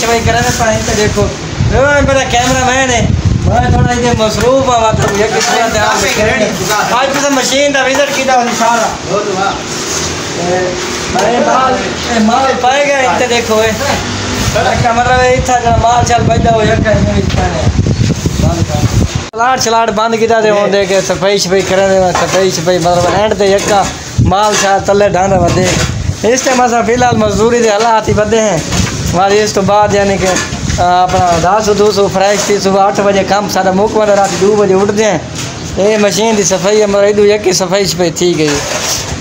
शफाई कराने पाए तो देखो मेरा कैमरा मैन है मैं थोड़ा ये मसरूफ आ तो ये कितना ध्यान रखें आज तो मशीन का विजिट किया इंशाल्लाह बहुत वाह अरे माल पाएगा इतने देखो मतलब इतना जरा माल चल पैदा हो चलाट चलाट बंद किया दे के सफाई शफाई करें सफाई शफाई मतलब एंड ते यका माल शाल तले ढांड बदे इस टाइम अस फिलहाल मजदूरी के हालात ही बदे हैं हमारी इस तो बाद यानी कि अपना 10-200 फ्रेश थी सुबह 8 बजे काम सारा मुक वाले रात 2 बजे उठते हैं ये मशीन की सफाई मतलब यकी सफाई शफाई थी गई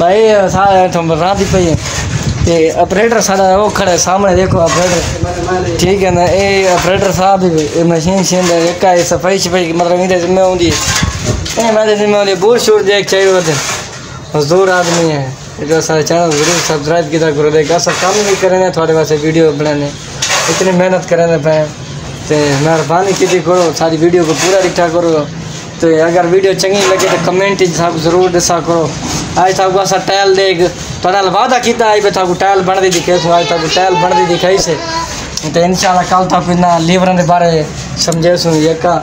भाई सारा रात ही पई है ते ऑपरेटर सारा वो खड़े सामने देखो ऑपरेटर ठीक है ना ये ऑपरेटर साहब भी मशीन शीन एक सफाई शफाई मतलब इधर जिम्मे होंगी मेरे जिम्मे होंगी बूट शूट देख चाहिए होते मजदूर आदमी है जो सारे चैनल जरूर सब्सक्राइब किया करो देख ऐसा काम भी करें थोड़े वास्ते वीडियो बनाने इतनी मेहनत करें पे तो मेहरबानी की करो सारी वीडियो को पूरा दिखा करो तो अगर वीडियो चंगी लगे तो कमेंट जरूर दसा करो आज तक असा टाइल देख थोड़ा वादा किया है था टाइल बनती दिखे सो आज तक टाइल बनती दिखाई से तो इंशाल्लाह कल तक इन्ना लीवर के बारे समझे सू यका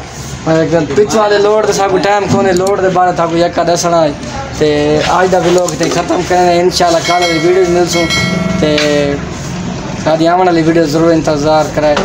पिछ वाले लोड तो साकू टाइम को लोड के बारे था यका दसना है तो आज का व्लॉग तो खत्म करें इंशाल्लाह कल वीडियो मिलसूँ तो आने वाली वीडियो जरूर इंतज़ार कराए।